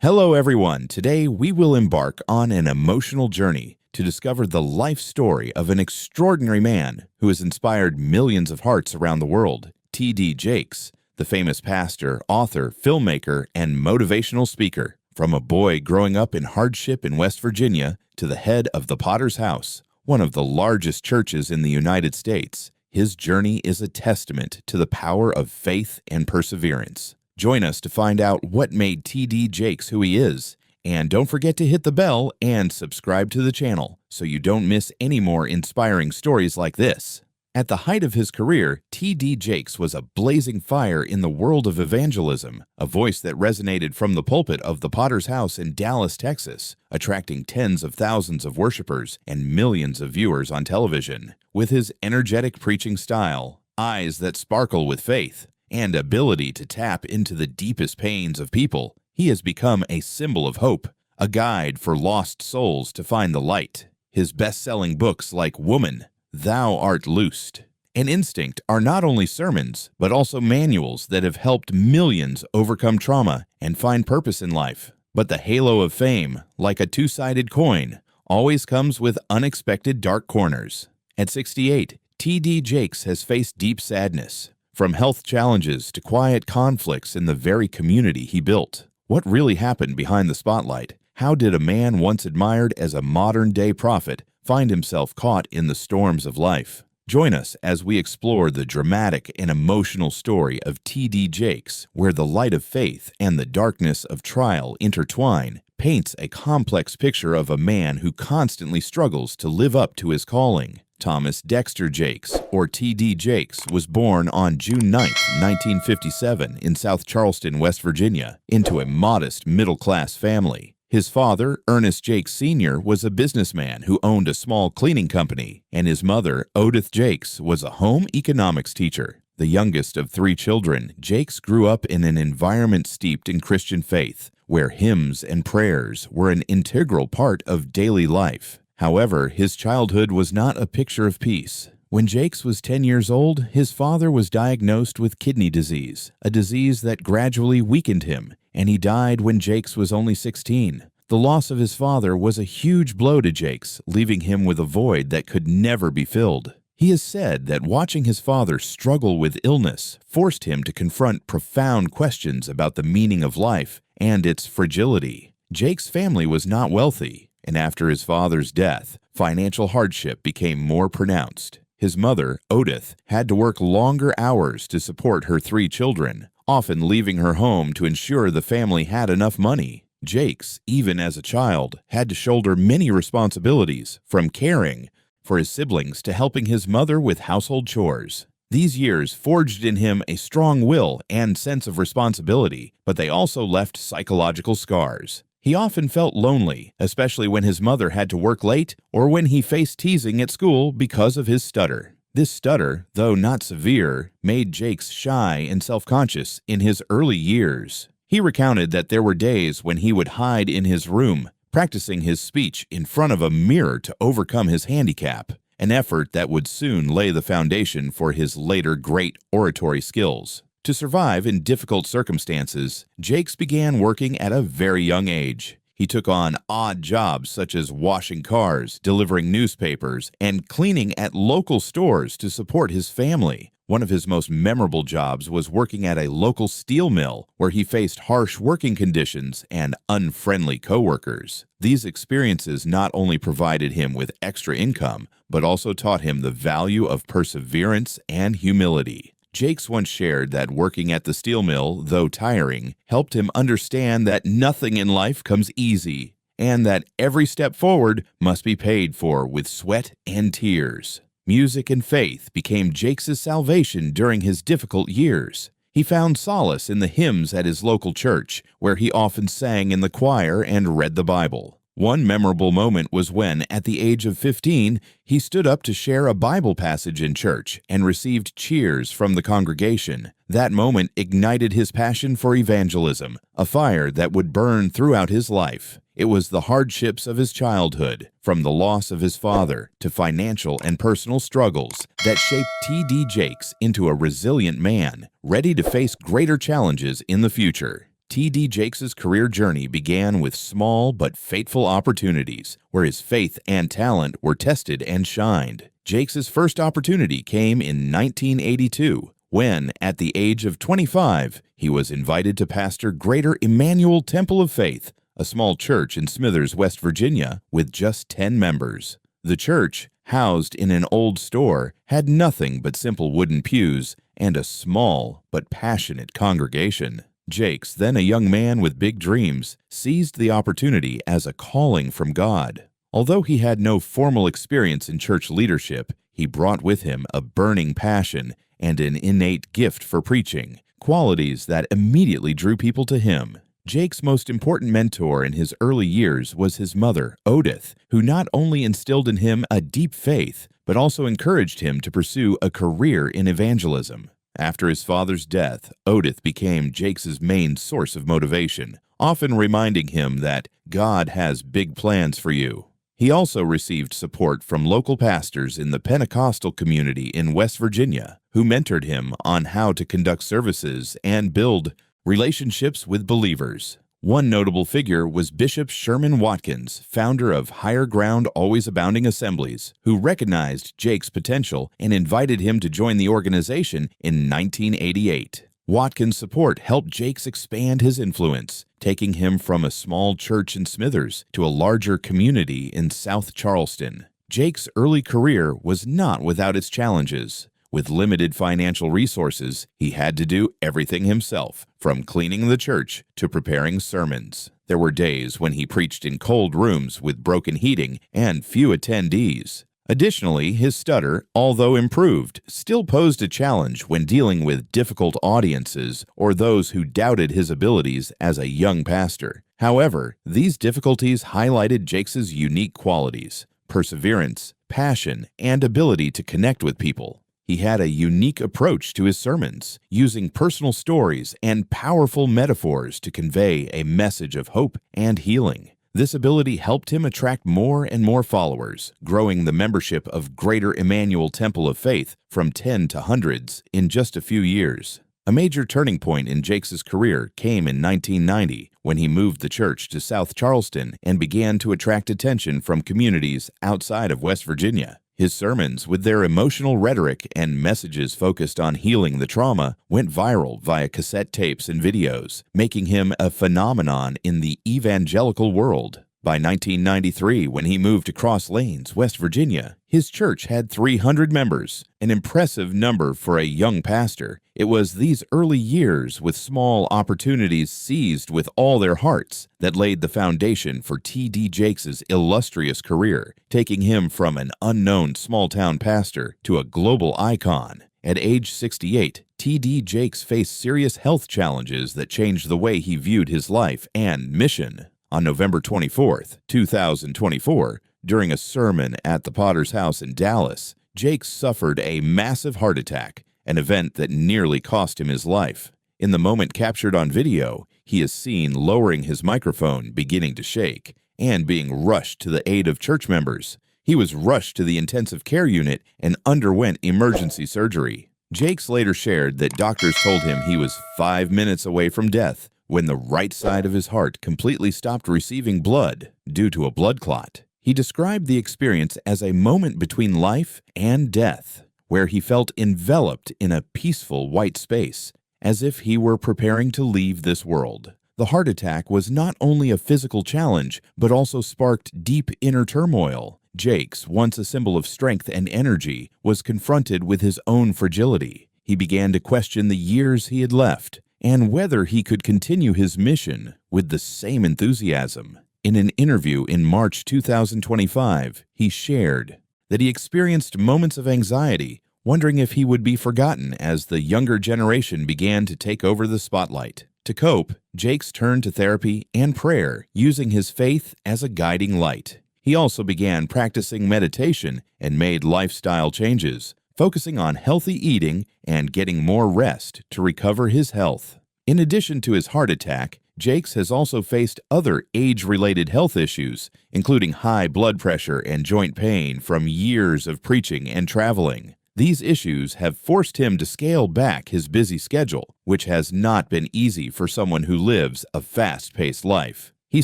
Hello everyone. Today we will embark on an emotional journey to discover the life story of an extraordinary man who has inspired millions of hearts around the world, T.D. Jakes, the famous pastor, author, filmmaker, and motivational speaker. From a boy growing up in hardship in West Virginia to the head of the Potter's House, one of the largest churches in the United States, his journey is a testament to the power of faith and perseverance. Join us to find out what made T.D. Jakes who he is. And don't forget to hit the bell and subscribe to the channel so you don't miss any more inspiring stories like this. At the height of his career, T.D. Jakes was a blazing fire in the world of evangelism, a voice that resonated from the pulpit of the Potter's House in Dallas, Texas, attracting tens of thousands of worshipers and millions of viewers on television. With his energetic preaching style, eyes that sparkle with faith, and ability to tap into the deepest pains of people, he has become a symbol of hope, a guide for lost souls to find the light. His best-selling books like Woman, Thou Art Loosed, and Instinct are not only sermons, but also manuals that have helped millions overcome trauma and find purpose in life. But the halo of fame, like a two-sided coin, always comes with unexpected dark corners. At 68, T.D. Jakes has faced deep sadness, from health challenges to quiet conflicts in the very community he built. What really happened behind the spotlight? How did a man once admired as a modern-day prophet find himself caught in the storms of life? Join us as we explore the dramatic and emotional story of T.D. Jakes, where the light of faith and the darkness of trial intertwine, paints a complex picture of a man who constantly struggles to live up to his calling. Thomas Dexter Jakes, or T.D. Jakes, was born on June 9, 1957, in South Charleston, West Virginia, into a modest middle-class family. His father, Ernest Jakes Sr., was a businessman who owned a small cleaning company, and his mother, Odith Jakes, was a home economics teacher. The youngest of three children, Jakes grew up in an environment steeped in Christian faith, where hymns and prayers were an integral part of daily life. However, his childhood was not a picture of peace. When Jakes was 10 years old, his father was diagnosed with kidney disease, a disease that gradually weakened him, and he died when Jakes was only 16. The loss of his father was a huge blow to Jakes, leaving him with a void that could never be filled. He has said that watching his father struggle with illness forced him to confront profound questions about the meaning of life and its fragility. Jakes' family was not wealthy, and after his father's death, financial hardship became more pronounced. His mother, Odith, had to work longer hours to support her three children, often leaving her home to ensure the family had enough money. Jakes, even as a child, had to shoulder many responsibilities, from caring for his siblings to helping his mother with household chores. These years forged in him a strong will and sense of responsibility, but they also left psychological scars. He often felt lonely, especially when his mother had to work late or when he faced teasing at school because of his stutter. This stutter, though not severe, made Jakes shy and self-conscious in his early years. He recounted that there were days when he would hide in his room, practicing his speech in front of a mirror to overcome his handicap, an effort that would soon lay the foundation for his later great oratory skills. To survive in difficult circumstances, Jakes began working at a very young age. He took on odd jobs such as washing cars, delivering newspapers, and cleaning at local stores to support his family. One of his most memorable jobs was working at a local steel mill, where he faced harsh working conditions and unfriendly coworkers. These experiences not only provided him with extra income, but also taught him the value of perseverance and humility. Jakes once shared that working at the steel mill, though tiring, helped him understand that nothing in life comes easy, and that every step forward must be paid for with sweat and tears. Music and faith became Jakes' salvation during his difficult years. He found solace in the hymns at his local church, where he often sang in the choir and read the Bible. One memorable moment was when, at the age of 15, he stood up to share a Bible passage in church and received cheers from the congregation. That moment ignited his passion for evangelism, a fire that would burn throughout his life. It was the hardships of his childhood, from the loss of his father to financial and personal struggles, that shaped T.D. Jakes into a resilient man, ready to face greater challenges in the future. T.D. Jakes' career journey began with small but fateful opportunities where his faith and talent were tested and shined. Jakes' first opportunity came in 1982 when, at the age of 25, he was invited to pastor Greater Emanuel Temple of Faith, a small church in Smithers, West Virginia, with just 10 members. The church, housed in an old store, had nothing but simple wooden pews and a small but passionate congregation. Jakes, then a young man with big dreams, seized the opportunity as a calling from God. Although he had no formal experience in church leadership, he brought with him a burning passion and an innate gift for preaching, qualities that immediately drew people to him. Jakes' most important mentor in his early years was his mother, Odith, who not only instilled in him a deep faith, but also encouraged him to pursue a career in evangelism. After his father's death, Odith became Jakes' main source of motivation, often reminding him that God has big plans for you. He also received support from local pastors in the Pentecostal community in West Virginia, who mentored him on how to conduct services and build relationships with believers. One notable figure was Bishop Sherman Watkins, founder of Higher Ground Always Abounding Assemblies, who recognized Jakes' potential and invited him to join the organization in 1988. Watkins' support helped Jakes expand his influence, taking him from a small church in Smithers to a larger community in South Charleston. Jakes' early career was not without its challenges. With limited financial resources, he had to do everything himself, from cleaning the church to preparing sermons. There were days when he preached in cold rooms with broken heating and few attendees. Additionally, his stutter, although improved, still posed a challenge when dealing with difficult audiences or those who doubted his abilities as a young pastor. However, these difficulties highlighted Jakes' unique qualities: perseverance, passion, and ability to connect with people. He had a unique approach to his sermons, using personal stories and powerful metaphors to convey a message of hope and healing. This ability helped him attract more and more followers, growing the membership of Greater Emanuel Temple of Faith from 10 to hundreds in just a few years. A major turning point in Jakes' career came in 1990 when he moved the church to South Charleston and began to attract attention from communities outside of West Virginia. His sermons, with their emotional rhetoric and messages focused on healing the trauma, went viral via cassette tapes and videos, making him a phenomenon in the evangelical world. By 1993, when he moved to Cross Lanes, West Virginia, his church had 300 members, an impressive number for a young pastor. It was these early years, with small opportunities seized with all their hearts, that laid the foundation for T.D. Jakes' illustrious career, taking him from an unknown small-town pastor to a global icon. At age 68, T.D. Jakes faced serious health challenges that changed the way he viewed his life and mission. On November 24, 2024, during a sermon at the Potter's House in Dallas, Jakes suffered a massive heart attack, an event that nearly cost him his life. In the moment captured on video, he is seen lowering his microphone, beginning to shake, and being rushed to the aid of church members. He was rushed to the intensive care unit and underwent emergency surgery. Jakes later shared that doctors told him he was 5 minutes away from death when the right side of his heart completely stopped receiving blood due to a blood clot. He described the experience as a moment between life and death, where he felt enveloped in a peaceful white space, as if he were preparing to leave this world. The heart attack was not only a physical challenge, but also sparked deep inner turmoil. Jakes, once a symbol of strength and energy, was confronted with his own fragility. He began to question the years he had left, and whether he could continue his mission with the same enthusiasm. In an interview in March 2025, he shared that he experienced moments of anxiety, wondering if he would be forgotten as the younger generation began to take over the spotlight. To cope, Jakes turned to therapy and prayer, using his faith as a guiding light. He also began practicing meditation and made lifestyle changes, focusing on healthy eating and getting more rest to recover his health. In addition to his heart attack, Jakes has also faced other age-related health issues, including high blood pressure and joint pain from years of preaching and traveling. These issues have forced him to scale back his busy schedule, which has not been easy for someone who lives a fast-paced life. He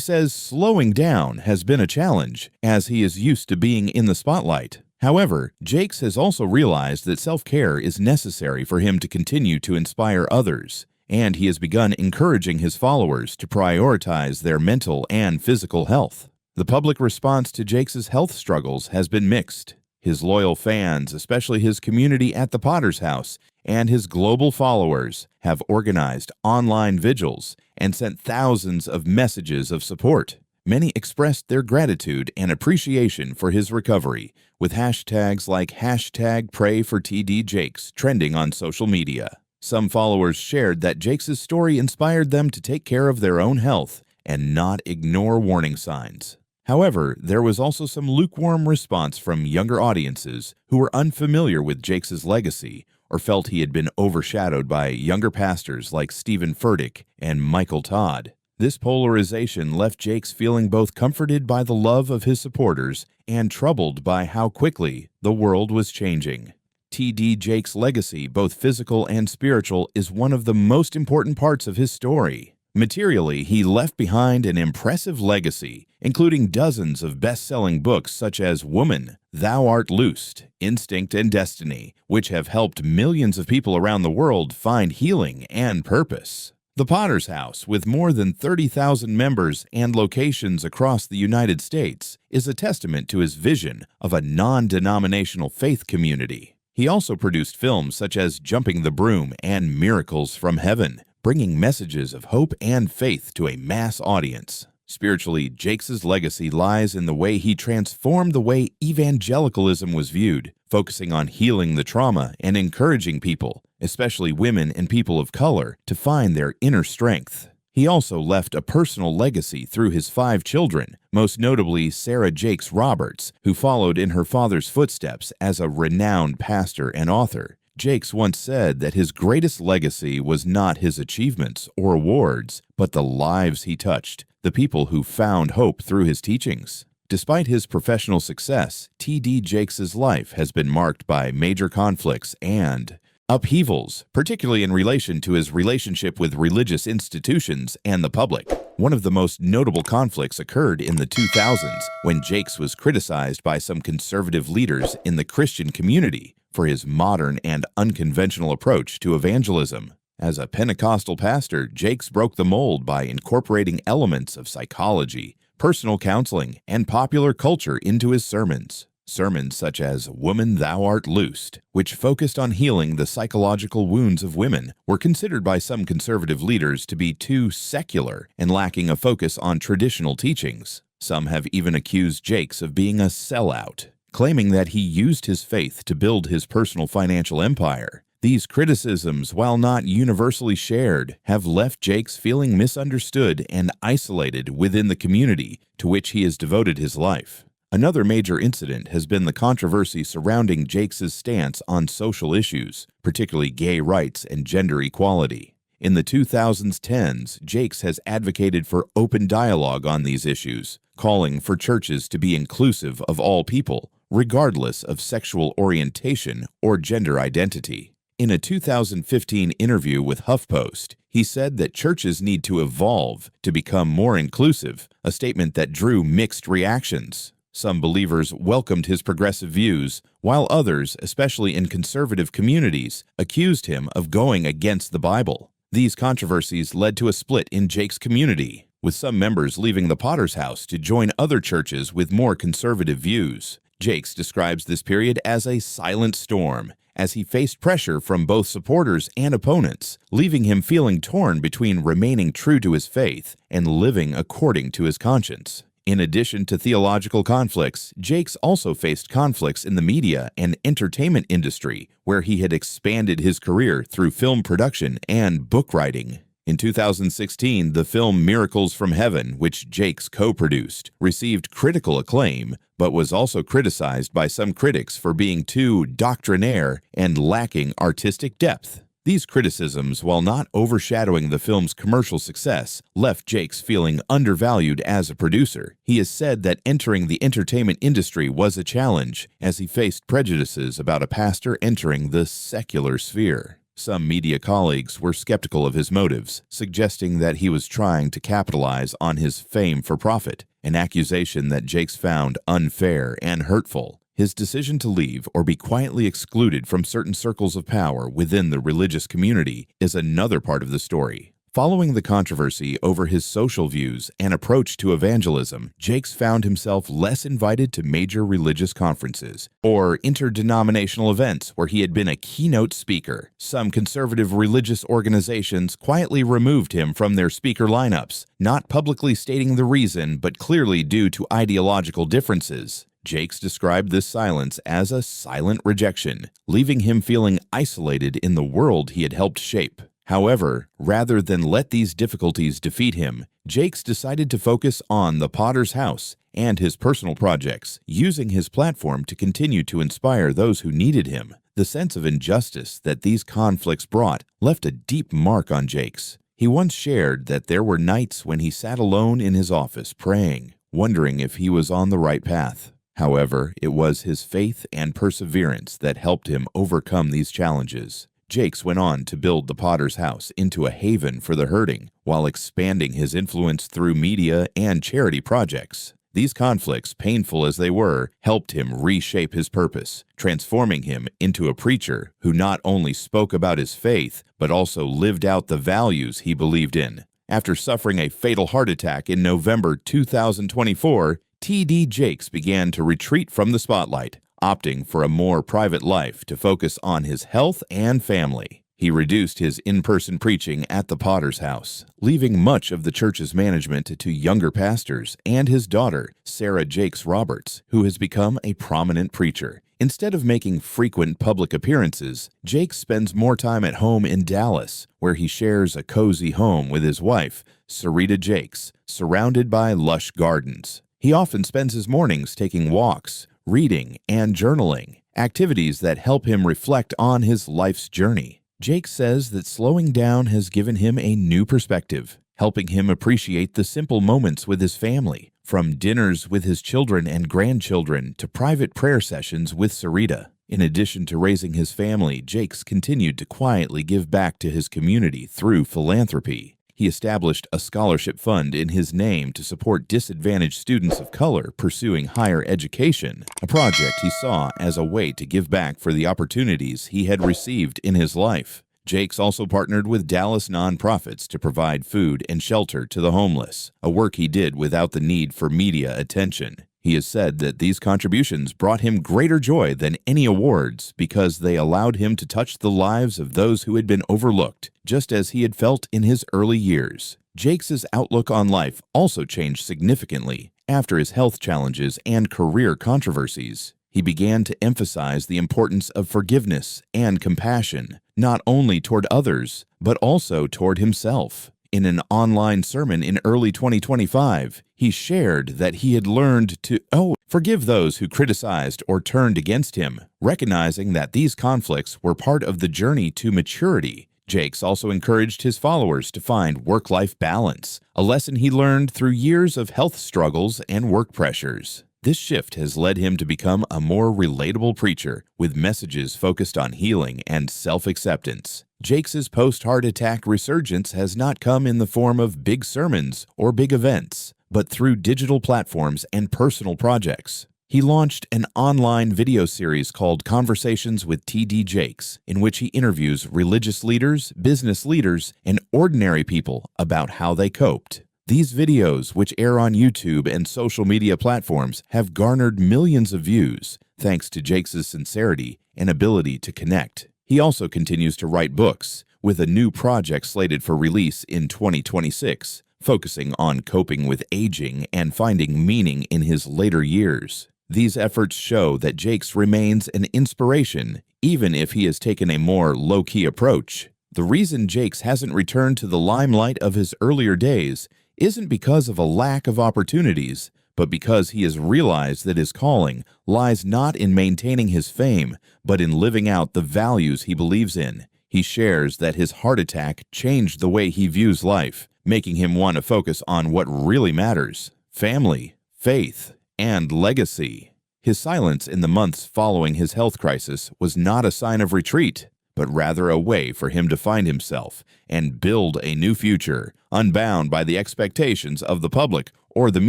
says slowing down has been a challenge, as he is used to being in the spotlight. However, Jakes has also realized that self-care is necessary for him to continue to inspire others, and he has begun encouraging his followers to prioritize their mental and physical health. The public response to Jakes' health struggles has been mixed. His loyal fans, especially his community at the Potter's House, and his global followers have organized online vigils and sent thousands of messages of support. Many expressed their gratitude and appreciation for his recovery, with hashtags like #PrayForTD.Jakes trending on social media. Some followers shared that Jakes' story inspired them to take care of their own health and not ignore warning signs. However, there was also some lukewarm response from younger audiences who were unfamiliar with Jakes' legacy or felt he had been overshadowed by younger pastors like Stephen Furtick and Michael Todd. This polarization left Jakes feeling both comforted by the love of his supporters and troubled by how quickly the world was changing. T.D. Jakes' legacy, both physical and spiritual, is one of the most important parts of his story. Materially, he left behind an impressive legacy, including dozens of best-selling books such as Woman, Thou Art Loosed, Instinct and Destiny, which have helped millions of people around the world find healing and purpose. The Potter's House, with more than 30,000 members and locations across the United States, is a testament to his vision of a non-denominational faith community. He also produced films such as Jumping the Broom and Miracles from Heaven, bringing messages of hope and faith to a mass audience. Spiritually, Jakes' legacy lies in the way he transformed the way evangelicalism was viewed, focusing on healing the trauma and encouraging people, especially women and people of color, to find their inner strength. He also left a personal legacy through his 5 children, most notably Sarah Jakes Roberts, who followed in her father's footsteps as a renowned pastor and author. Jakes once said that his greatest legacy was not his achievements or awards, but the lives he touched, the people who found hope through his teachings. Despite his professional success, T.D. Jakes' life has been marked by major conflicts and upheavals, particularly in relation to his relationship with religious institutions and the public. One of the most notable conflicts occurred in the 2000s when Jakes was criticized by some conservative leaders in the Christian community for his modern and unconventional approach to evangelism. As a Pentecostal pastor, Jakes broke the mold by incorporating elements of psychology, personal counseling, and popular culture into his sermons. Sermons such as Woman, Thou Art Loosed, which focused on healing the psychological wounds of women, were considered by some conservative leaders to be too secular and lacking a focus on traditional teachings. Some have even accused Jakes of being a sellout, claiming that he used his faith to build his personal financial empire. These criticisms, while not universally shared, have left Jakes feeling misunderstood and isolated within the community to which he has devoted his life. Another major incident has been the controversy surrounding Jakes' stance on social issues, particularly gay rights and gender equality. In the 2010s, Jakes has advocated for open dialogue on these issues, calling for churches to be inclusive of all people, regardless of sexual orientation or gender identity. In a 2015 interview with HuffPost, he said that churches need to evolve to become more inclusive, a statement that drew mixed reactions. Some believers welcomed his progressive views, while others, especially in conservative communities, accused him of going against the Bible. These controversies led to a split in Jakes' community, with some members leaving the Potter's House to join other churches with more conservative views. Jakes describes this period as a silent storm, as he faced pressure from both supporters and opponents, leaving him feeling torn between remaining true to his faith and living according to his conscience. In addition to theological conflicts, Jakes also faced conflicts in the media and entertainment industry, where he had expanded his career through film production and book writing. In 2016, the film Miracles from Heaven, which Jakes co-produced, received critical acclaim, but was also criticized by some critics for being too doctrinaire and lacking artistic depth. These criticisms, while not overshadowing the film's commercial success, left Jakes feeling undervalued as a producer. He has said that entering the entertainment industry was a challenge, as he faced prejudices about a pastor entering the secular sphere. Some media colleagues were skeptical of his motives, suggesting that he was trying to capitalize on his fame for profit, an accusation that Jakes found unfair and hurtful. His decision to leave or be quietly excluded from certain circles of power within the religious community is another part of the story. Following the controversy over his social views and approach to evangelism, Jakes found himself less invited to major religious conferences or interdenominational events where he had been a keynote speaker. Some conservative religious organizations quietly removed him from their speaker lineups, not publicly stating the reason, but clearly due to ideological differences. Jakes described this silence as a silent rejection, leaving him feeling isolated in the world he had helped shape. However, rather than let these difficulties defeat him, Jakes decided to focus on the Potter's House and his personal projects, using his platform to continue to inspire those who needed him. The sense of injustice that these conflicts brought left a deep mark on Jakes. He once shared that there were nights when he sat alone in his office praying, wondering if he was on the right path. However, it was his faith and perseverance that helped him overcome these challenges. Jakes went on to build the Potter's House into a haven for the hurting, while expanding his influence through media and charity projects. These conflicts, painful as they were, helped him reshape his purpose, transforming him into a preacher who not only spoke about his faith, but also lived out the values he believed in. After suffering a fatal heart attack in November 2024, T.D.Jakes began to retreat from the spotlight, opting for a more private life to focus on his health and family. He reduced his in-person preaching at the Potter's House, leaving much of the church's management to younger pastors and his daughter, Sarah Jakes Roberts, who has become a prominent preacher. Instead of making frequent public appearances, Jakes spends more time at home in Dallas, where he shares a cozy home with his wife, Sarita Jakes, surrounded by lush gardens. He often spends his mornings taking walks, reading, and journaling, activities that help him reflect on his life's journey. Jakes says that slowing down has given him a new perspective, helping him appreciate the simple moments with his family, from dinners with his children and grandchildren to private prayer sessions with Sarita. In addition to raising his family, Jakes continued to quietly give back to his community through philanthropy. He established a scholarship fund in his name to support disadvantaged students of color pursuing higher education, a project he saw as a way to give back for the opportunities he had received in his life. Jakes also partnered with Dallas nonprofits to provide food and shelter to the homeless, a work he did without the need for media attention. He has said that these contributions brought him greater joy than any awards because they allowed him to touch the lives of those who had been overlooked, just as he had felt in his early years. Jakes' outlook on life also changed significantly after his health challenges and career controversies. He began to emphasize the importance of forgiveness and compassion, not only toward others, but also toward himself. In an online sermon in early 2025, he shared that he had learned to forgive those who criticized or turned against him, recognizing that these conflicts were part of the journey to maturity. Jakes also encouraged his followers to find work-life balance, a lesson he learned through years of health struggles and work pressures. This shift has led him to become a more relatable preacher, with messages focused on healing and self-acceptance. Jakes' post-heart attack resurgence has not come in the form of big sermons or big events, but through digital platforms and personal projects. He launched an online video series called Conversations with T.D.Jakes, in which he interviews religious leaders, business leaders, and ordinary people about how they coped. These videos, which air on YouTube and social media platforms, have garnered millions of views, thanks to Jakes' sincerity and ability to connect. He also continues to write books, with a new project slated for release in 2026, focusing on coping with aging and finding meaning in his later years. These efforts show that Jakes remains an inspiration, even if he has taken a more low-key approach. The reason Jakes hasn't returned to the limelight of his earlier days isn't because of a lack of opportunities, but because he has realized that his calling lies not in maintaining his fame, but in living out the values he believes in. He shares that his heart attack changed the way he views life, making him want to focus on what really matters: family, faith, and legacy. His silence in the months following his health crisis was not a sign of retreat, but rather a way for him to find himself and build a new future, unbound by the expectations of the public or the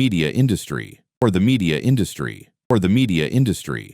media industry, or the media industry, or the media industry.